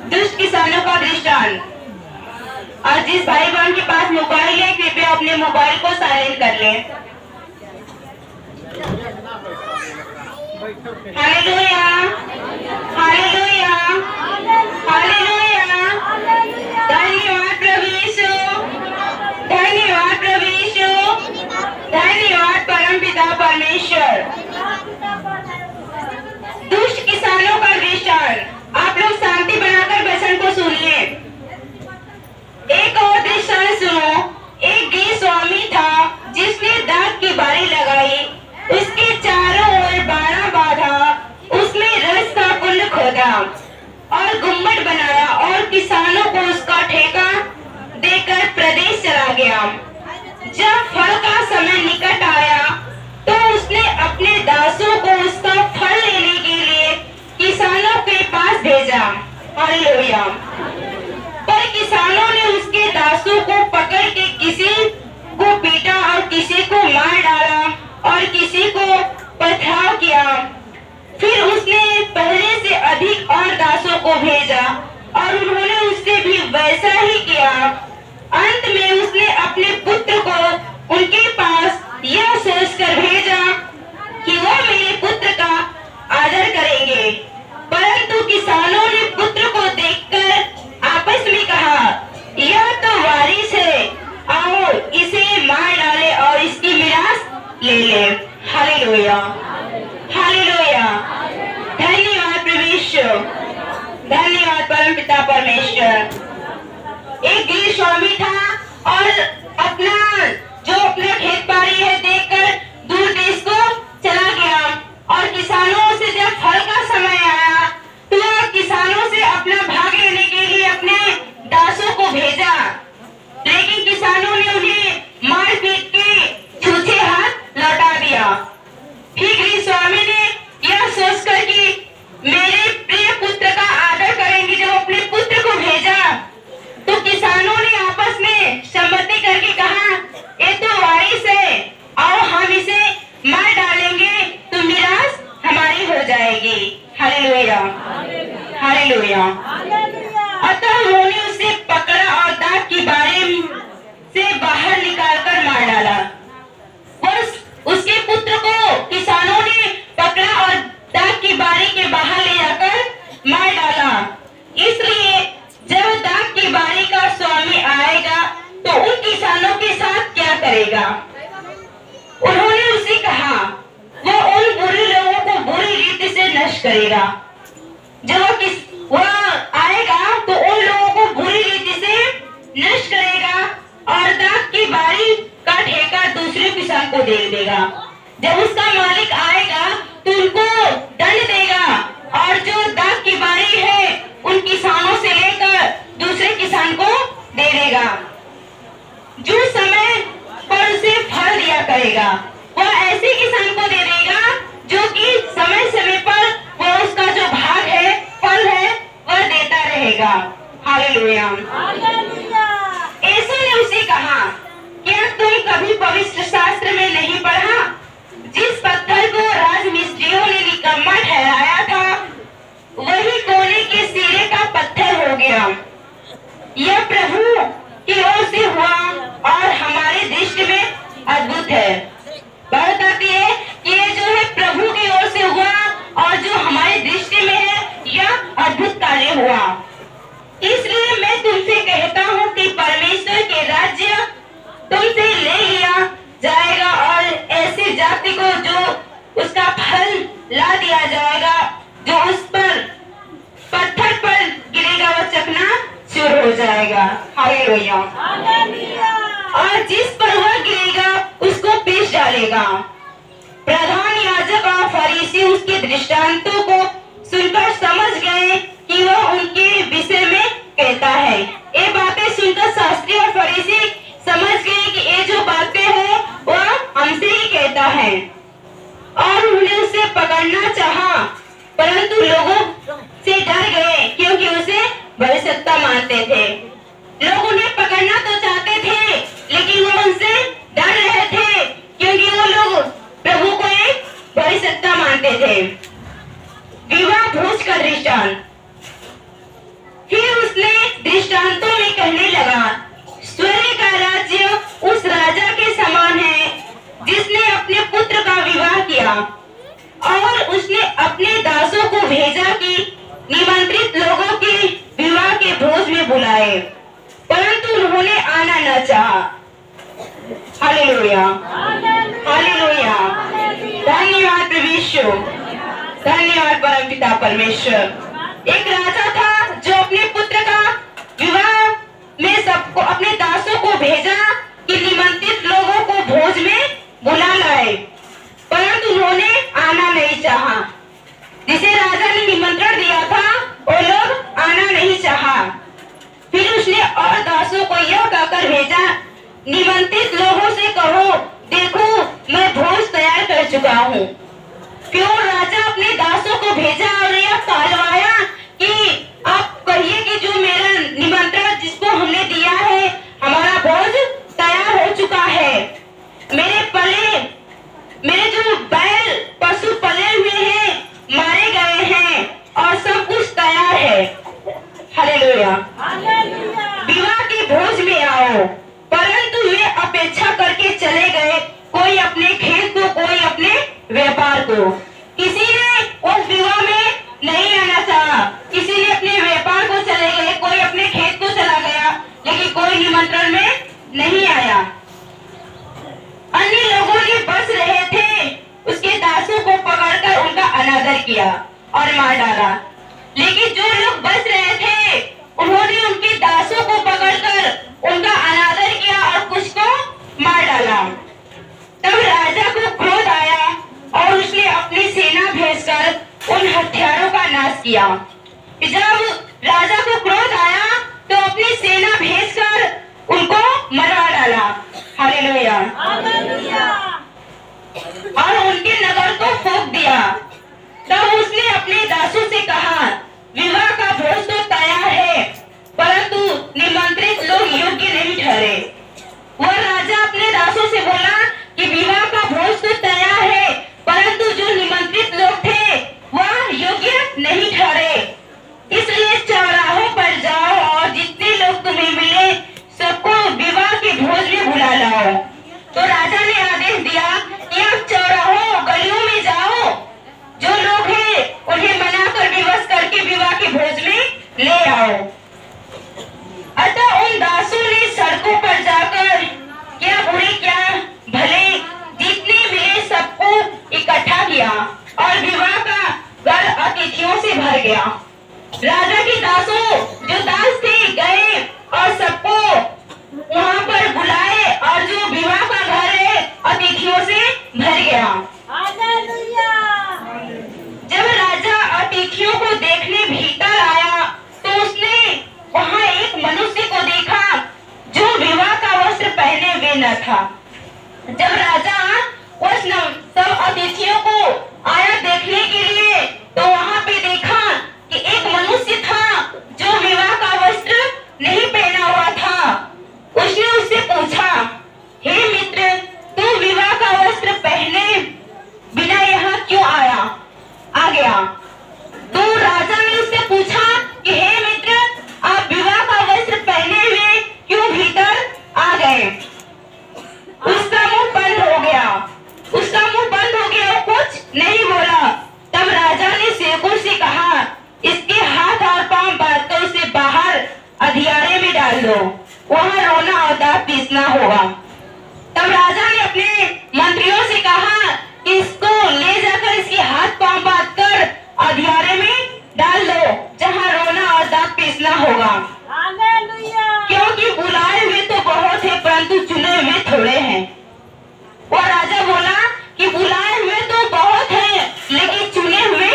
दुष्ट किसानों का दृष्टांत। और जिस भाई बहन के पास मोबाइल है कृपया अपने मोबाइल को साइलेंट कर लें। Hallelujah, hallelujah, hallelujah. धन्यवाद प्रभु यीशु, धन्यवाद प्रभु यीशु, धन्यवाद परमपिता परमेश्वर। दुष्ट किसानों का दृष्टांत। आप लोग शांति बनाकर वचन को सुनिए। एक और दृष्टांत सुनो। एक गृह स्वामी था जिसने दाख की बारी लगाई, उसके चारों ओर बाड़ा बांधा, उसमें रस का कुंड खोदा और गुम्बद बनाया और किसानों को उसका ठेका देकर प्रदेश चला गया। जब फल का समय निकट आया तो उसने अपने दासों को उसका फल लेने के लिए किसानों के पास भेजा। हालेलुया। पर किसानों ने उसके दासों को पकड़ के किसी को पीटा और किसी को मार डाला और किसी को पथराव किया। फिर उसने पहले से अधिक और दासों को भेजा और उन्होंने उससे भी वैसा ही किया। अंत में उसने अपने पुत्र को उनके पास यह सोचकर भेजा कि वो मेरे पुत्र का आदर करेंगे। परंतु किसानों ने पुत्र को देखकर आपस में कहा, यह तो वारिस है, आओ इसे मार डाले और इसकी मिरास ले ले। Hallelujah, hallelujah. धन्यवाद परमेश्वर, धन्यवाद परमपिता परमेश्वर। एक गृह स्वामी था और अपना खेत बाड़ी है देखकर दूर देश को चला गया और किसानों से जब फल का समय आया तो किसानों से अपना भाग लेने के लिए अपने दासों को भेजा। लेकिन किसानों ने उन्हें मार पीट के छूछे हाथ लौटा दिया। फिर गृह स्वामी ने यह सोचकर कि मेरे प्रिय पुत्र का आदर करेंगे, जब अपने पुत्र को भेजा तो किसानों ने आपस में सहमति करके कहा, ये तो वारिस है, आओ हम इसे मार डालेंगे तो मिरास हमारी हो जाएगी। Hallelujah, hallelujah. अतः उन्होंने उसे पकड़ा और दाख की बारी से बाहर निकालकर मार डाला। उसके पुत्र को किसानों ने पकड़ा और दाख की बारी के बाहर ले जाकर मार डाला। इसलिए जब दाख की बारी का स्वामी आएगा तो उन किसानों के साथ क्या करेगा? उन्होंने उसे कहा, वो उन बुरे लोगों को बुरी रीति से नष्ट करेगा। जब वह आएगा तो उन लोगों को बुरी रीति से नष्ट करेगा और दाख की बारी का ठेका दूसरे किसान को दे देगा। जब उसका मालिक आएगा तो उनको दंड देगा और जो दाख की बारी है उन किसानों से लेकर दूसरे किसान को दे देगा। जो समय पर उसे फल दिया करेगा वह ऐसे किसान को दे देगा जो कि समय समय पर वह उसका जो भाग है, फल है, वह देता रहेगा। हालेलुया। यीशु ने उसे कहा, क्या तुम कभी पवित्र शास्त्र में नहीं पढ़ा, जिस पत्थर को राजमिस्त्रियों ने निकम्मा ठहराया था वही कोने के सिरे का पत्थर हो गया। यह प्रभु की ओर से हुआ और हमारे दृष्टि में अद्भुत है। बात आती है कि ये जो है प्रभु की ओर से हुआ और जो हमारी दृष्टि में है यह अद्भुत कार्य हुआ। इसलिए मैं तुमसे कहता हूँ कि परमेश्वर के राज्य तुमसे ले लिया जाएगा और ऐसी जाति को जो उसका फल ला दिया जाएगा, जो उस पर पत्थर पर गिरेगा वह चकना चूर हो जाएगा। हालेलुया। और जिस पर वह गिरेगा उसको पीस डालेगा। प्रधान याजक और फरीसी उसके दृष्टांतों को सुनकर समझ गए कि वह उनके विषय में कहता है। ये बातें सुनकर शास्त्री और फरीसी समझ गए कि ये जो बातें हैं वह हमसे ही कहता है और उन्होंने उसे पकड़ना चाहा, परंतु लोगों से डर गए क्योंकि उसे भविष्यवक्ता मानते थे। लोग उन्हें पकड़ना तो चाहते थे लेकिन वो उनसे डर रहे थे क्योंकि वो लोग प्रभु को एक भविष्यवक्ता मानते थे। विवाह भोज का दृष्टांत। फिर दृष्टांतों में कहने लगा, स्वर्ग का राज्य उस राजा के समान है जिसने अपने पुत्र का विवाह किया और उसने अपने दासों को भेजा कि निमंत्रित लोगों के विवाह के भोज में बुलाए, परंतु उन्होंने आना न चाहा। Hallelujah, hallelujah. धन्यवाद प्रभु यीशु, धन्यवाद परमपिता परमेश्वर। एक राजा था जो अपने पुत्र का विवाह में सबको, अपने दासों को भेजा कि निमंत्रित लोगों को भोज में बुला लाए, परंतु उन्होंने आना नहीं चाहा। जिसे राजा ने निमंत्रण दिया था वो लोग आना नहीं चाहा। फिर उसने और दासों को यह कहकर भेजा, निमंत्रित लोगों से कहो, देखो मैं भोज तैयार कर चुका हूँ। क्यों राजा अपने दासों को भेजा और यह कहलवाया कि आप कहिए कि जो मेरा निमंत्रण जिसको हमने दिया है, हमारा भोज तैयार हो चुका है। मेरे जो बैल पशु पले हुए हैं मारे गए हैं और सब कुछ तैयार है। हालेलुया, विवाह के भोज में आओ। परंतु वे अपेक्षा करके चले गए, कोई अपने खेत को, कोई अपने व्यापार को। किसी ने उस विवाह में नहीं आना चाहा, किसी ने अपने व्यापार को चले गए, कोई अपने खेत को चला गया, लेकिन कोई निमंत्रण में नहीं आया। अन्य लोगों ने बस रहे थे उसके दासों को पकड़कर उनका अनादर किया और मार डाला, लेकिन जो लोग बच रहे थे उन्होंने उनके दासों को पकड़कर उनका अनादर किया और कुछ को मार डाला। तब राजा को क्रोध आया और उसने अपनी सेना भेजकर उन हत्यारों का नाश किया। जब राजा को क्रोध आया तो अपनी सेना भेजकर उनको मरवा डाला। हालेलुया, और उनके नगर को फूंक दिया। तब उसने अपने दासों से कहा, विवाह का भोज तो तैयार है, परंतु निमंत्रित लोग योग्य नहीं ठहरे। वह राजा अपने दासों से बोला कि विवाह का भोज तो तैयार है, परंतु जो निमंत्रित लोग थे वह योग्य नहीं ठहरे। इसलिए चौराहों पर जाओ और जितने लोग तुम्हें मिले सबको विवाह के भोज में बुला लाओ। तो राजा ने आदेश दिया कि आप चौराहों गलियों में जाओ, जो लोग हैं उन्हें मनाकर विवश करके विवाह के भोज में ले आओ। अतः उन दासों ने सड़कों पर जाकर क्या बुरे क्या भले जितने मिले सबको इकट्ठा किया और विवाह का घर अतिथियों से भर गया। राजा के दासों जो दास थे गए और सबको वहाँ पर बुलाए और जो विवाह का घर है अतिथियों से भर गया। जब राजा अतिथियों को देखने भीतर आया तो उसने वहाँ एक मनुष्य को देखा जो विवाह का वस्त्र पहने हुए न था। जब राजा उस सब अतिथियों को आया देखने के लिए तो वहाँ पे देखा कि एक मनुष्य था जो विवाह का वस्त्र नहीं पहना हुआ था। उसने उससे पूछा, हे मित्र, तू विवाह का वस्त्र पहने बिना यहाँ क्यों आ गया? तो राजा ने उससे पूछा कि हे मित्र, आप विवाह का वस्त्र पहने हुए क्यों भीतर आ गए? उसका मुंह बंद हो गया, वो कुछ नहीं बोला। तब राजा ने सेवकों से कहा, इसके हाथ और पांव बांधकर उसे बाहर अधियारे में डाल दो, वहाँ रोना और दांत पीसना होगा। तब राजा ने अपने मंत्रियों से कहा कि इसको ले जाकर इसके हाथ पांव बांधकर अधियारे में डाल दो, जहाँ रोना और दांत पीसना होगा। क्योंकि बुलाए हुए तो बहुत है परंतु चुने हुए थोड़े हैं। और राजा बोला कि बुलाए हुए तो बहुत है लेकिन चुने हुए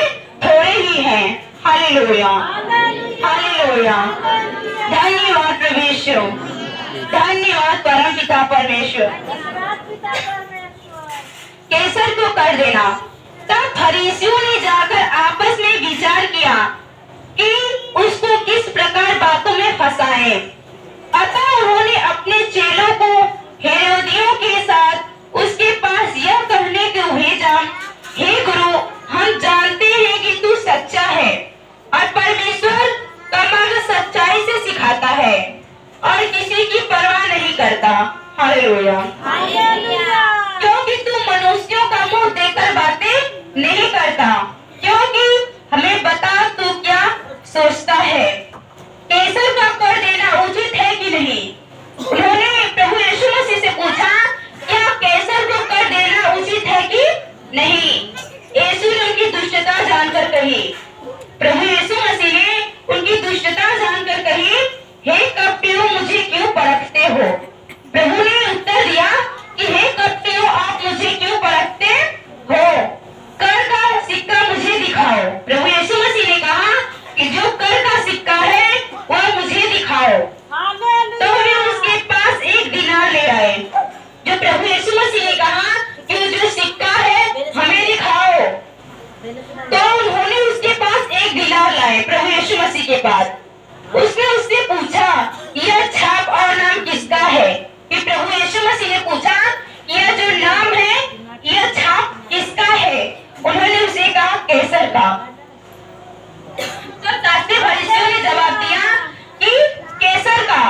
थोड़े ही हैं। Hallelujah, hallelujah. धन्यवाद प्रभु यीशु, धन्यवाद परमपिता परमेश्वर। कैसर को कर देना। तब फरीसियों ने जाकर आपस में विचार किया कि उसको किस प्रकार बातों में फंसाएं। अतः उन्होंने अपने चेलों को हेरोदियों के साथ उसके पास यह कहने को भेजा, हे गुरु, हम जानते हैं कि तू सच्चा है और परमेश्वर का मार्ग सच्चाई से सिखाता हालेलुया। हालेलुया। क्योंकि तू मनुष्यों का मुंह देखकर बातें नहीं करता, क्योंकि हमें बता तू क्या सोचता है, कैसर का कर देना उचित है कि नहीं। उन्होंने प्रभु यीशु मसीह से पूछा, क्या कैसर को कर देना उचित है कि नहीं। यीशु ने उनकी दुष्टता जानकर कही, प्रभु यीशु मसीह ने उनकी दुष्टता जानकर कही, हे कपटियों, मुझे क्यों परखते हो। प्रभु ने उत्तर दिया कि हे कपटियों, आप मुझे क्यों परखते हो, कर का सिक्का मुझे दिखाओ। प्रभु यीशु मसीह ने कहा कि जो कर का सिक्का है वह मुझे दिखाओ। तो वे उसके पास एक दिनार ले आए। जो प्रभु यीशु मसीह ने कहा कि जो सिक्का है हमें दिखाओ, तो उन्होंने उसके पास एक दिनार लाए प्रभु यीशु मसीह के पास। उसने उससे पूछा, यह छाप और नाम किसका है। कि प्रभु यीशु मसीह ने पूछा, यह जो नाम है, यह छाप किसका है। उन्होंने उसे कहा, कैसर का। तो शास्त्री फरीसियों ने जवाब दिया कि कैसर का।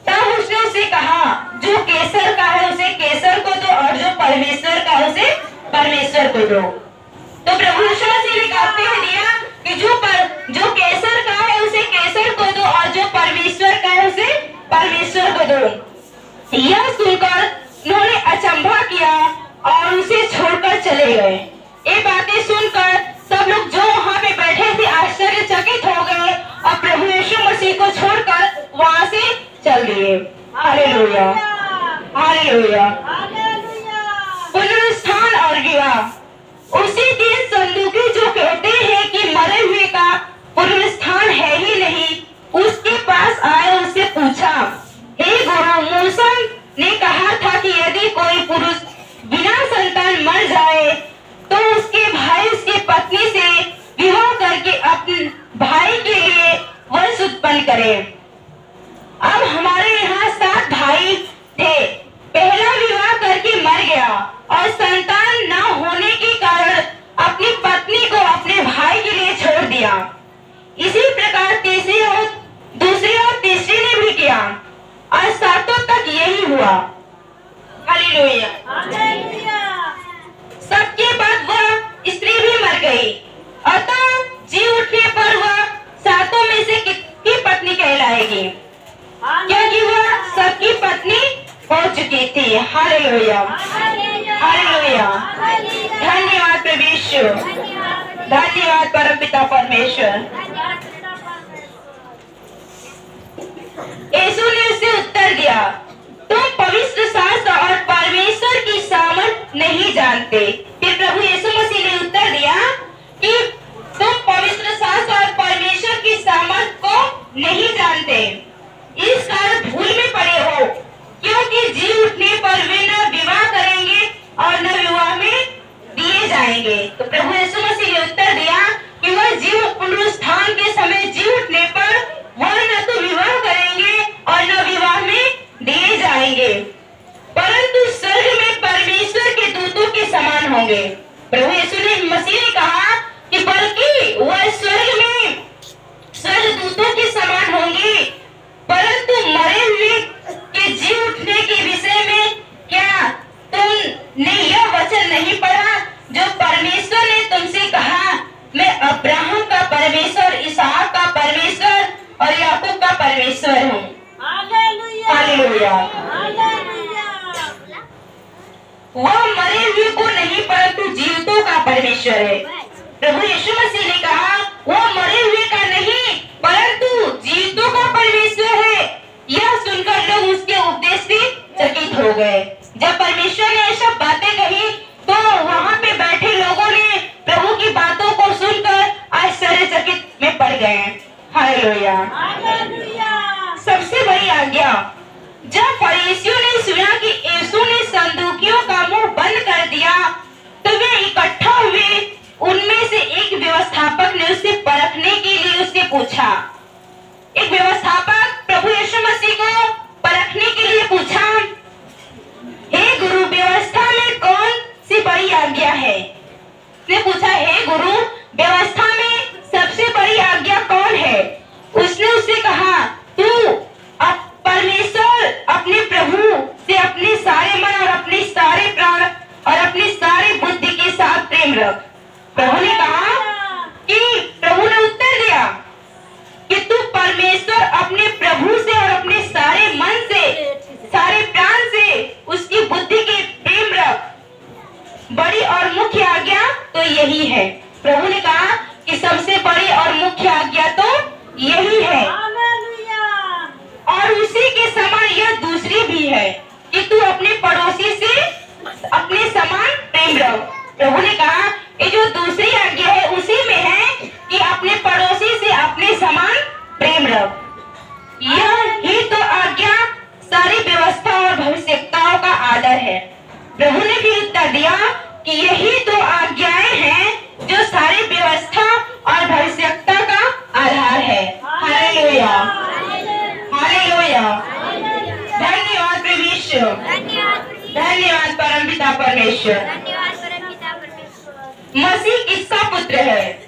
तब उसने उसे कहा, जो कैसर का है उसे कैसर को दो, और जो परमेश्वर का है उसे परमेश्वर को दो। तो प्रभु यीशु मसीह ने कहते हुए दिया कि जो कैसर का है उसे कैसर को दो, और जो परमेश्वर का है उसे परमेश्वर को दो। यह सुनकर उन्होंने अचंभा किया और उसे छोड़कर चले गए। ये बातें सुनकर सब लोग जो वहाँ पे बैठे थे आश्चर्यचकित हो गए और प्रभु यीशु मसीह को छोड़कर वहाँ से चल दिए। Hallelujah, hallelujah. पुनरुत्थान और विवाह। उसी दिन सदूकी जो कहते हैं कि मरे हुए का पुनरुत्थान है ही नहीं, उसके पास आए, उससे पूछा, हे गुरु, मूसा ने कहा था कि यदि कोई पुरुष बिना संतान मर जाए तो उसके भाई उसकी पत्नी से विवाह करके अपने भाई के लिए वंश उत्पन्न करे। अब हमारे यहाँ 7 भाई थे। पहला विवाह करके मर गया और संतान न होने के कारण अपनी पत्नी को अपने भाई के लिए छोड़ दिया। इसी प्रकार तीसरी और दूसरी और तीसरी ने भी किया और 7 तक यही हुआ। Hallelujah, hallelujah. सबके बाद वह स्त्री भी मर गई, अतः जी उठने पर वह 7 में से किसकी पत्नी कहलाएगी, क्योंकि वह सबकी पत्नी हो चुकी थी। Hallelujah, hallelujah. धन्यवाद प्रभु यीशु, धन्यवाद परमपिता परमेश्वर। यीशु ने उसे उत्तर दिया, तुम पवित्र शास्त्र और परमेश्वर की सामर्थ नहीं जानते। फिर प्रभु यीशु मसीह ने उत्तर दिया कि तुम पवित्र शास्त्र और परमेश्वर की सामर्थ को नहीं जानते, इस कारण भूल में पड़े हो, क्योंकि जी उठने पर वे न विवाह करेंगे और न विवाह में दिए जाएंगे। तो प्रभु यीशु मसीह ने उत्तर दिया कि वह जीव पुनरुत्थान के समय जी उठने पर वह न तो विवाह करेंगे और न विवाह में दिए जाएंगे, परंतु स्वर्ग में परमेश्वर के दूतों के समान होंगे। प्रभु यीशु ने मसीह ने कहा कि बल्कि वह स्वर्ग में स्वर्ग दूतों के समान होंगे, परंतु मरे हुए के जी उठने के विषय में क्या तुमने यह वचन नहीं पढ़ा जो परमेश्वर ने तुमसे कहा, मैं अब्राहम का परमेश्वर, इसहाक का परमेश्वर और याकूब का परमेश्वर हूँ। हालेलुया। वह मरे हुए को नहीं परंतु जीवितों का परमेश्वर है। प्रभु यीशु मसीह ने कहा वह मरे हुए का नहीं परंतु जीवितों का परमेश्वर है। यह सुनकर लोग उसके उपदेश से चकित हो गए। जब परमेश्वर ने ऐसा बातें कही तो वहाँ पे बैठे लोगों ने प्रभु की बातों को सुनकर आश्चर्यचकित में पड़ गए। हालेलुया। सबसे बड़ी आज्ञा। जब फरीसियों ने सुना कि यीशु ने सदूकियों का मुंह बंद कर दिया तो वे इकट्ठा हुए। उनमें से एक व्यवस्थापक ने उससे परखने के लिए उससे पूछा। एक व्यवस्थापक प्रभु यीशु मसीह को परखने के लिए पूछा, हे गुरु, व्यवस्था में कौन सी बड़ी आज्ञा है। उसने पूछा, हे गुरु, व्यवस्था में सबसे बड़ी आज्ञा कौन है। उसने उससे कहा, तू परमेश्वर अपने प्रभु से प्रभु ने फिर उत्तर दिया कि यही दो आज्ञाएं हैं जो सारी व्यवस्था और भविष्यवक्ता का आधार है। Hallelujah, hallelujah. धन्यवाद प्रभु यीशु, धन्यवाद परमपिता परमेश्वर। मसीह किसका पुत्र है?